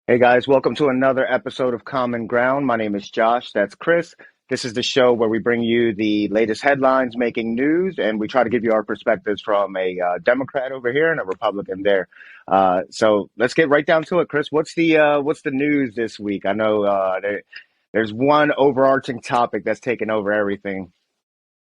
Hey guys, welcome to another episode of Common Ground. My name is Josh. That's Chris. This is the show where we bring you the latest headlines making news, and we try to give you our perspectives from a Democrat over here and a Republican there. So let's get right down to it, Chris. What's the news this week? I know there's one overarching topic that's taken over everything.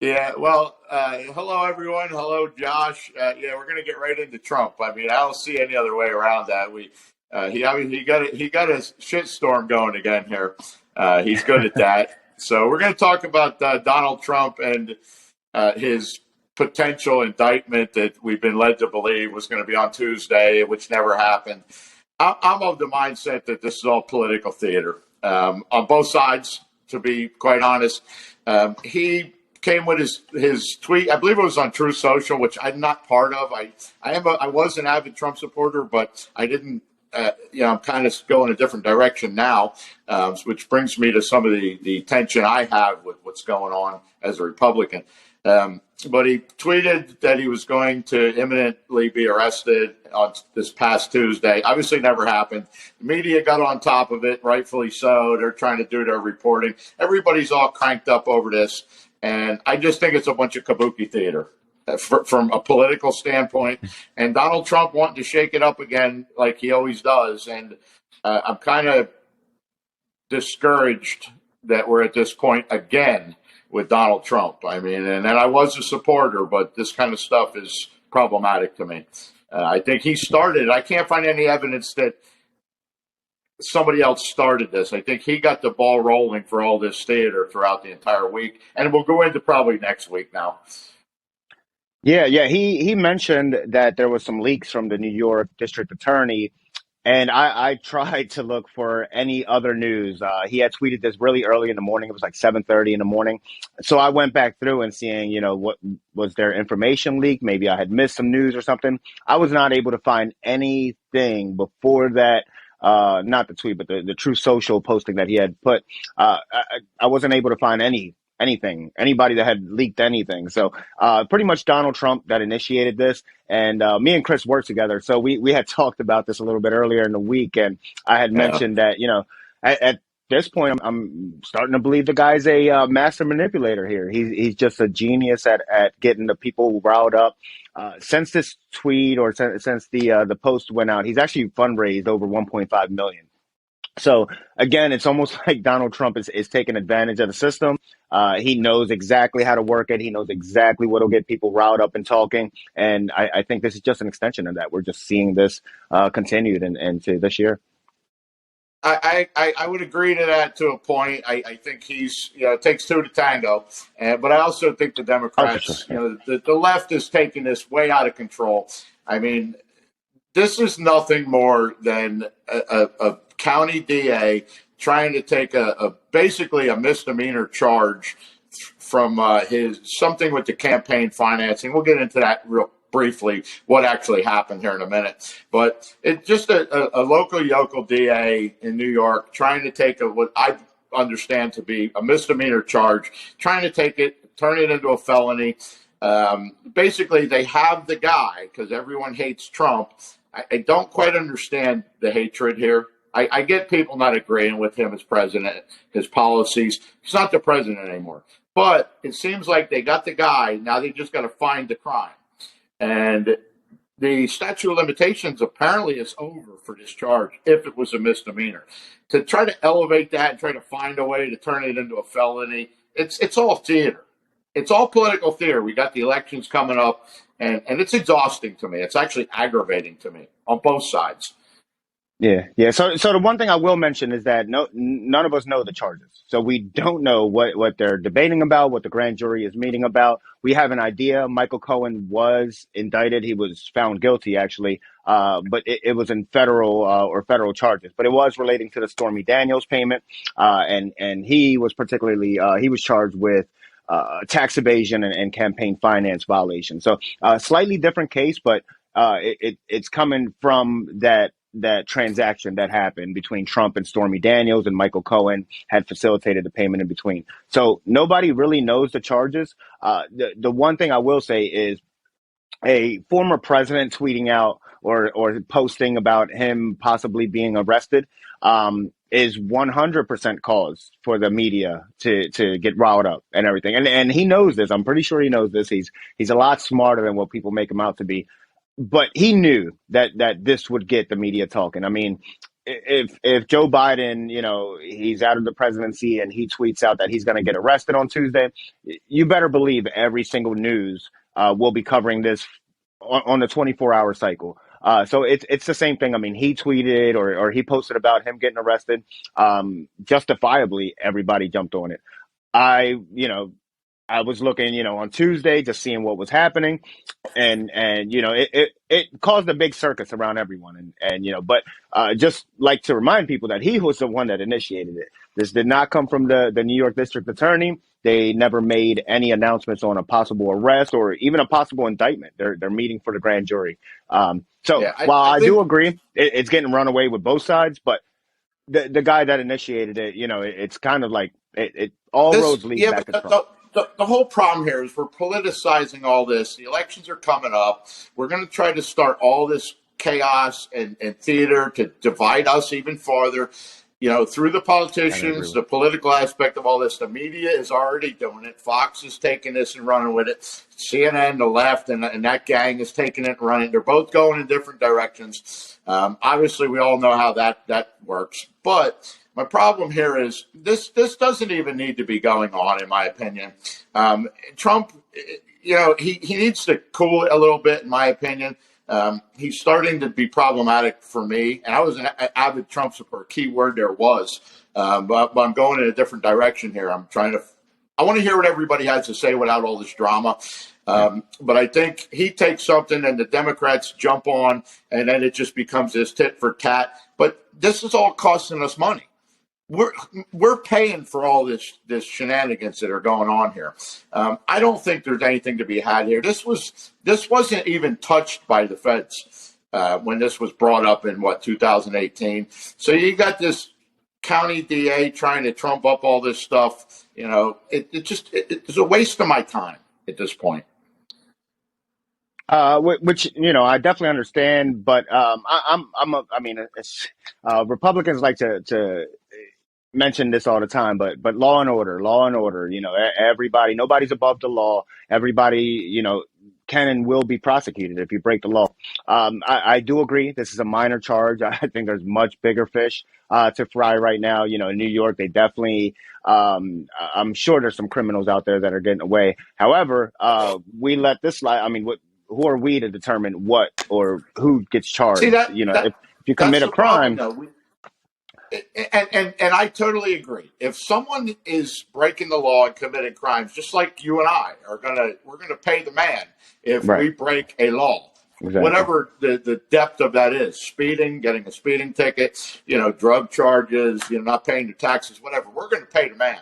Hello everyone. Hello, Josh. We're going to get right into Trump. I mean, I don't see any other way around that. He got a shitstorm going again here. He's good at that. So we're going to talk about Donald Trump and his potential indictment that we've been led to believe was going to be on Tuesday, which never happened. I'm of the mindset that this is all political theater on both sides. To be quite honest, he came with his tweet. I believe it was on True Social, which I'm not part of. I was an avid Trump supporter, but I didn't. I'm kind of going a different direction now, which brings me to some of the tension I have with what's going on as a Republican. But he tweeted that he was going to imminently be arrested on this past Tuesday. Obviously, never happened. The media got on top of it, rightfully so. They're trying to do their reporting. Everybody's all cranked up over this. And I just think it's a bunch of kabuki theater from a political standpoint. And Donald Trump wanting to shake it up again like he always does. And I'm kind of discouraged that we're at this point again with Donald Trump. I mean, and I was a supporter, but this kind of stuff is problematic to me. I think he started. I can't find any evidence that somebody else started this. I think he got the ball rolling for all this theater throughout the entire week, and we'll go into probably next week now. Yeah. He mentioned that there was some leaks from the New York District Attorney. And I tried to look for any other news. He had tweeted this really early in the morning. It was like 7:30 in the morning. So I went back through and seeing, what was there information leak? Maybe I had missed some news or something. I was not able to find anything before that. Not the tweet, but the True Social posting that he had put. I wasn't able to find anything, anybody that had leaked anything. So pretty much Donald Trump that initiated this. And me and Chris worked together. So we had talked about this a little bit earlier in the week. And I had Yeah. mentioned that, at this point, I'm starting to believe the guy's a master manipulator here. He's just a genius at getting the people riled up. Since this tweet or since the post went out, he's actually fundraised over 1.5 million. So again, it's almost like Donald Trump is taking advantage of the system. He knows exactly how to work it. He knows exactly what'll get people riled up and talking. And I think this is just an extension of that. We're just seeing this continued into this year. I would agree to that to a point. I think it takes two to tango. But I also think the Oh, for sure. Democrats, Yeah. the left is taking this way out of control. I mean, this is nothing more than a county DA trying to take basically a misdemeanor charge from his something with the campaign financing. We'll get into that real briefly, what actually happened here in a minute. But it's just a local yokel DA in New York trying to take what I understand to be a misdemeanor charge, trying to take it, turn it into a felony. Basically, they have the guy because everyone hates Trump. I don't quite understand the hatred here. I get people not agreeing with him as president, his policies. He's not the president anymore. But it seems like they got the guy. Now they just got to find the crime. And the statute of limitations apparently is over for this charge if it was a misdemeanor. To try to elevate that and try to find a way to turn it into a felony, it's all theater. It's all political theater. We got the elections coming up, and it's exhausting to me. It's actually aggravating to me on both sides. Yeah. So the one thing I will mention is that none of us know the charges. So we don't know what they're debating about, what the grand jury is meeting about. We have an idea. Michael Cohen was indicted. He was found guilty, actually, but it was in federal charges. But it was relating to the Stormy Daniels payment, and he was particularly he was charged with. Tax evasion and campaign finance violation. So slightly different case, but it's coming from that transaction that happened between Trump and Stormy Daniels, and Michael Cohen had facilitated the payment in between. So nobody really knows the charges. The one thing I will say is a former president tweeting out or posting about him possibly being arrested is 100% cause for the media to get riled up and everything. And he knows this. I'm pretty sure he knows this. He's a lot smarter than what people make him out to be, but he knew that this would get the media talking. I mean, if Joe Biden, he's out of the presidency and he tweets out that he's going to get arrested on Tuesday, you better believe every single news will be covering this on the 24-hour cycle. So it's the same thing. I mean, he tweeted or he posted about him getting arrested. Justifiably, everybody jumped on it. I was looking, on Tuesday, just seeing what was happening, and it caused a big circus around everyone, and but just like to remind people that he was the one that initiated it. This did not come from the New York District Attorney. They never made any announcements on a possible arrest or even a possible indictment. They're meeting for the grand jury. So Yeah, while I I do think agree, it's getting run away with both sides, but the guy that initiated it, it's kind of like it all this, roads lead yeah, back but to Trump. the whole problem here is we're politicizing all this. The elections are coming up. We're going to try to start all this chaos and theater to divide us even farther. Through the I agree politicians, with. the political aspect of all this, the media is already doing it. Fox is taking this and running with it. CNN, the left, and that gang is taking it and running. They're both going in different directions. Obviously, we all know how that works. But my problem here is this doesn't even need to be going on, in my opinion. Trump, he needs to cool it a little bit, in my opinion. He's starting to be problematic for me. And I was an avid Trump supporter. Key word there was. But I'm going in a different direction here. I want to hear what everybody has to say without all this drama. Yeah. But I think he takes something and the Democrats jump on, and then it just becomes this tit for tat. But this is all costing us money. We're paying for all this shenanigans that are going on here. I don't think there's anything to be had here. This wasn't even touched by the feds when this was brought up in 2018. So you got this county DA trying to trump up all this stuff. It's a waste of my time at this point. Which I definitely understand, but I mean, Republicans like to mention this all the time, but law and order. Everybody, nobody's above the law. Everybody, can and will be prosecuted if you break the law. I do agree. This is a minor charge. I think there's much bigger fish to fry right now. In New York, they definitely. I'm sure there's some criminals out there that are getting away. However, we let this slide. I mean, who are we to determine what or who gets See charged? If you that's commit a the problem, crime, though. And I totally agree. If someone is breaking the law and committing crimes, just like you and I we're gonna pay the man if right? we break a law, Exactly. whatever the depth of that is. Speeding, getting a speeding ticket, drug charges, not paying your taxes, whatever. We're gonna pay the man.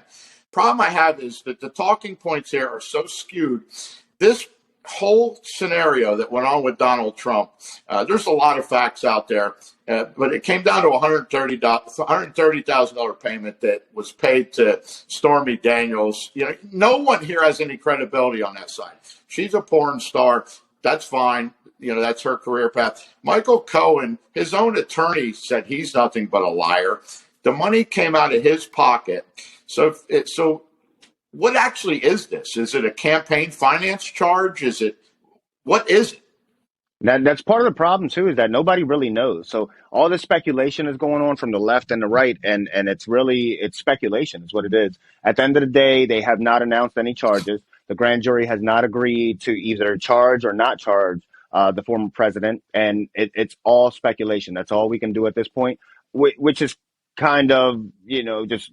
Problem I have is that the talking points here are so skewed. This whole scenario that went on with Donald Trump, there's a lot of facts out there, but it came down to $130,000 payment that was paid to Stormy Daniels. No one here has any credibility on that side. She's a porn star. That's fine. That's her career path. Michael Cohen, his own attorney, said he's nothing but a liar. The money came out of his pocket. So what actually is this? Is it a campaign finance charge? What is it? That's part of the problem too, is that nobody really knows. So all this speculation is going on from the left and the right, and it's speculation, is what it is. At the end of the day, they have not announced any charges. The grand jury has not agreed to either charge or not charge the former president, and it's all speculation. That's all we can do at this point, which is kind of just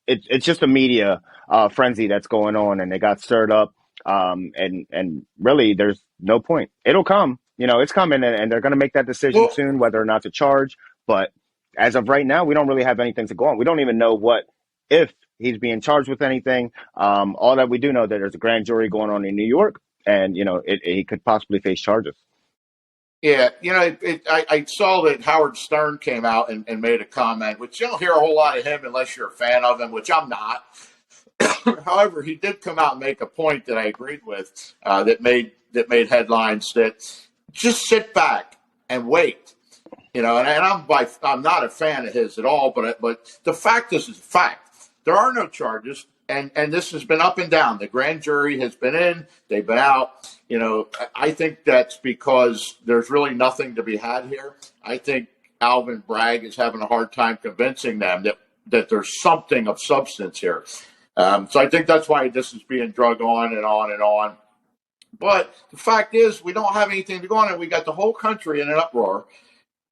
it's just a media frenzy that's going on, and they got stirred up. And really, there's no point. It'll come, it's coming, and they're going to make that decision Well, soon whether or not to charge. But as of right now, we don't really have anything to go on. We don't even know if he's being charged with anything. All that we do know that there's a grand jury going on in New York, and he could possibly face charges. yeah, I saw that Howard Stern came out and made a comment, which you don't hear a whole lot of him unless you're a fan of him, which I'm not. However, he did come out and make a point that I agreed with, that made headlines, that just sit back and wait. And I'm not a fan of his at all, but the fact is a fact. There are no charges, and this has been up and down. The grand jury has been in, they've been out. I think that's because there's really nothing to be had here. I think Alvin Bragg is having a hard time convincing them that there's something of substance here. So I think that's why this is being drug on and on and on. But the fact is, we don't have anything to go on, and we got the whole country in an uproar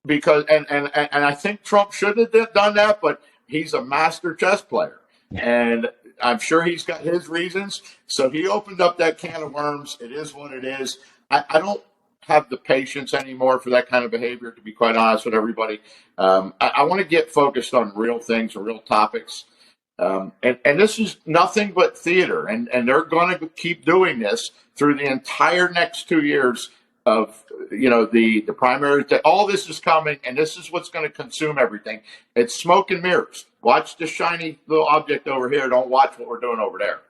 because, and I think Trump shouldn't have done that, but he's a master chess player, and I'm sure he's got his reasons. So he opened up that can of worms. It is what it is. I don't have the patience anymore for that kind of behavior, to be quite honest with everybody. I want to get focused on real things or real topics. And this is nothing but theater, and they're going to keep doing this through the entire next 2 years of the primary. All this is coming, and this is what's going to consume everything. It's smoke and mirrors. Watch the shiny little object over here. Don't watch what we're doing over there.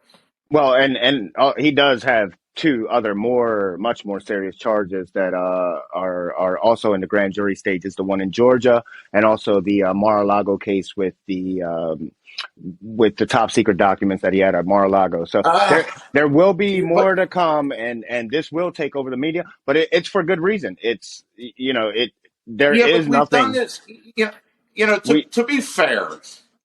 Well, and he does have two other much more serious charges that are also in the grand jury stages. The one in Georgia, and also the Mar-a-Lago case with the top secret documents that he had at Mar-a-Lago. So there will be more to come, and this will take over the media, but it's for good reason. It's there is but we've done nothing. this. To be fair.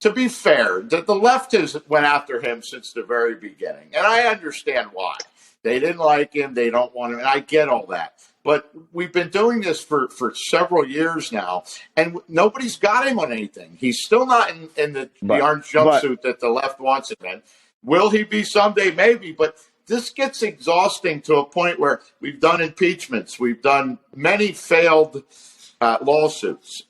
To be fair, the left has went after him since the very beginning, and I understand why. They didn't like him. They don't want him, and I get all that. But we've been doing this for several years now, and nobody's got him on anything. He's still not in the orange jumpsuit that the left wants him in. Will he be someday? Maybe. But this gets exhausting to a point where we've done impeachments. We've done many failed lawsuits.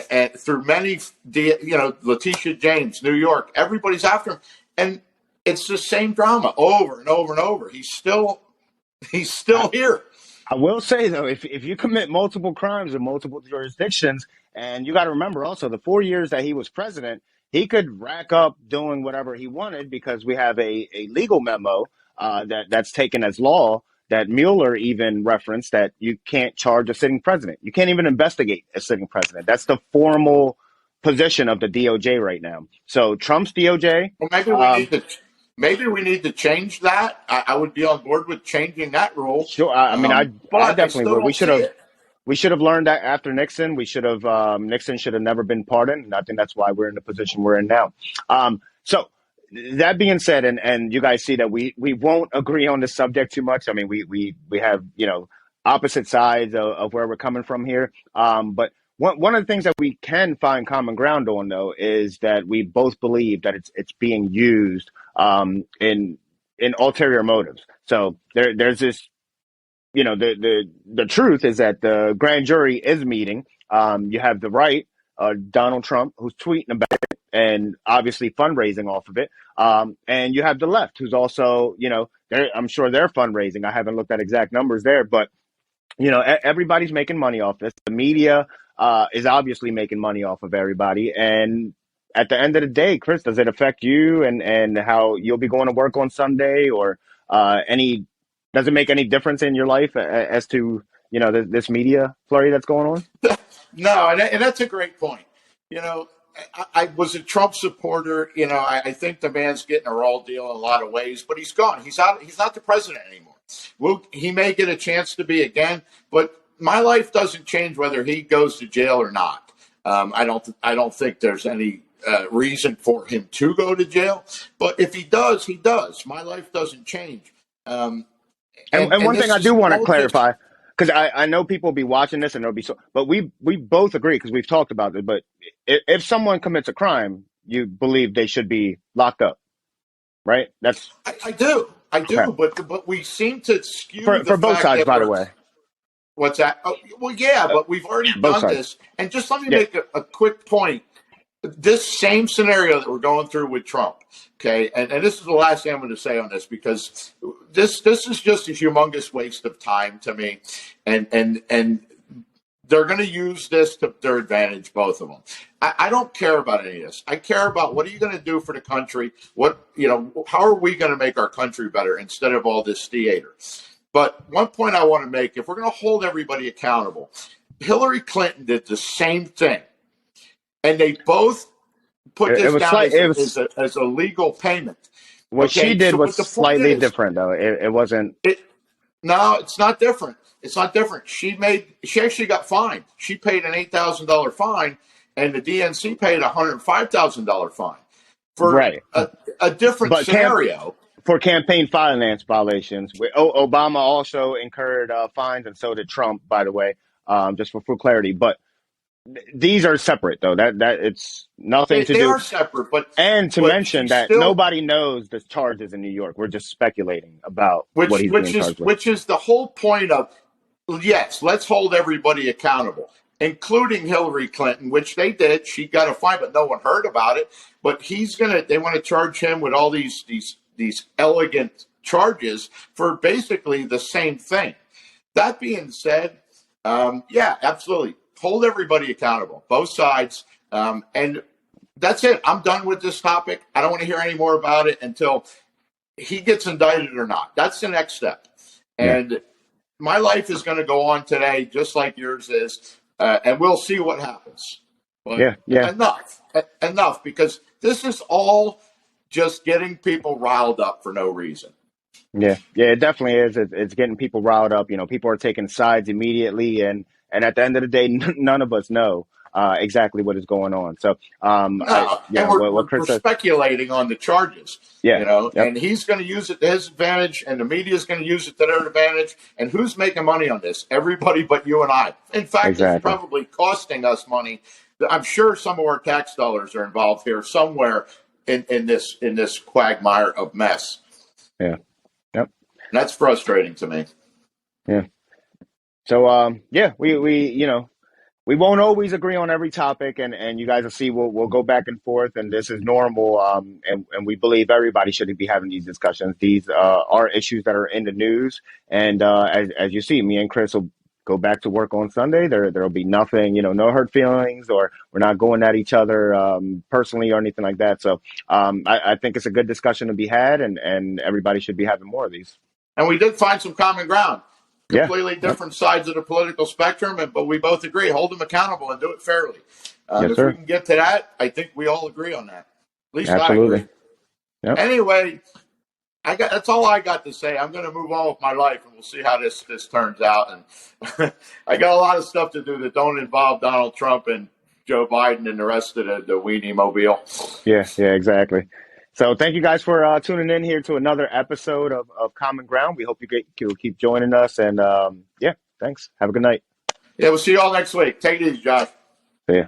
And through many, Letitia James, New York, everybody's after him. And it's the same drama over and over and over. He's still here. I will say, though, if you commit multiple crimes in multiple jurisdictions, and you got to remember also the 4 years that he was president, he could rack up doing whatever he wanted, because we have a legal memo that's taken as law that Mueller even referenced, that you can't charge a sitting president. You can't even investigate a sitting president. That's the formal position of the DOJ right now. So Trump's DOJ. Well, maybe we need to change that. I would be on board with changing that rule. Sure. I definitely would. We should have learned that after Nixon. Nixon should have never been pardoned. And I think that's why we're in the position we're in now. So that being said, and you guys see that we won't agree on this subject too much. I mean, we have, opposite sides of where we're coming from here. But one of the things that we can find common ground on, though, is that we both believe that it's being used in ulterior motives. So there's this, the truth is that the grand jury is meeting. You have the right, Donald Trump, who's tweeting about it and obviously fundraising off of it. And you have the left, who's also, I'm sure they're fundraising. I haven't looked at exact numbers there, but, everybody's making money off this. The media is obviously making money off of everybody. And at the end of the day, Chris, does it affect you and how you'll be going to work on Sunday, or does it make any difference in your life as to, this media flurry that's going on? No, and that's a great point. I was a Trump supporter. I think the man's getting a raw deal in a lot of ways, but he's gone. He's out. He's not the president anymore. He may get a chance to be again, but my life doesn't change whether he goes to jail or not. I don't think there's any reason for him to go to jail. But if he does, he does. My life doesn't change. And one thing I do want to clarify, because I know people will be watching this and they'll be but we both agree, because we've talked about it. But if someone commits a crime, you believe they should be locked up, right? I do, okay. But we seem to skew for both sides, by the way. What's that? Oh, well, yeah, but we've already done this. And just let me make a quick point. This same scenario that we're going through with Trump, okay, and this is the last thing I'm going to say on this, because this is just a humongous waste of time to me, and they're going to use this to their advantage, both of them. I don't care about any of this. I care about what are you going to do for the country? How are we going to make our country better instead of all this theater? But one point I want to make, if we're going to hold everybody accountable, Hillary Clinton did the same thing. And they both put It this was down slight. It was as a legal payment. what she Okay, did so was but the point slightly is, different, though. It wasn't. no, it's not different. It's not different. She actually got fined. She paid an $8,000 fine, and the DNC paid a $105,000 fine for Right. a different But scenario. for campaign finance violations, Obama also incurred fines, and so did Trump, by the way, just for full clarity. But these are separate, though. That it's nothing to They do. are separate, but And to mention she's that still, nobody knows the charges in New York. We're just speculating about what which he's being which is charged with. which is the whole point of, yes, let's hold everybody accountable, including Hillary Clinton, which they did. She got a fine, but no one heard about it. But they want to charge him with all these elegant charges for basically the same thing. That being said, yeah, absolutely, hold everybody accountable, both sides, and that's it. I'm done with this topic. I don't want to hear any more about it until he gets indicted or not. That's the next step. Yeah. And my life is going to go on today, just like yours is, and we'll see what happens. But Yeah. enough, because this is all just getting people riled up for no reason. Yeah. It definitely is. It's getting people riled up. People are taking sides immediately, and at the end of the day, none of us know exactly what is going on. So, No, and what we're Chris says. speculating on the charges, Yeah. Yep. and he's going to use it to his advantage, and the media is going to use it to their advantage. And who's making money on this? Everybody but you and I. In fact, it's Exactly. probably costing us money. I'm sure some of our tax dollars are involved here somewhere in this quagmire of mess. Yeah. Yep. And that's frustrating to me. Yeah. So, we won't always agree on every topic, and you guys will see we'll go back and forth, and this is normal. And we believe everybody should be having these discussions. These are issues that are in the news, and as you see, me and Chris will go back to work on Sunday. There'll be nothing, no hurt feelings, or we're not going at each other personally or anything like that. So I think it's a good discussion to be had, and everybody should be having more of these. And we did find some common ground. Yeah. Completely different sides of the political spectrum, but we both agree. Hold them accountable and do it fairly. Yes, if sir. we can get to that, I think we all agree on that. At least Absolutely. I agree. Yep. Anyway, that's all I got to say. I'm going to move on with my life, and we'll see how this turns out. And I got a lot of stuff to do that don't involve Donald Trump and Joe Biden and the rest of the weenie mobile. Yeah, exactly. So thank you guys for tuning in here to another episode of Common Ground. We hope you'll keep joining us. And thanks. Have a good night. Yeah, we'll see you all next week. Take it easy, Josh. See ya.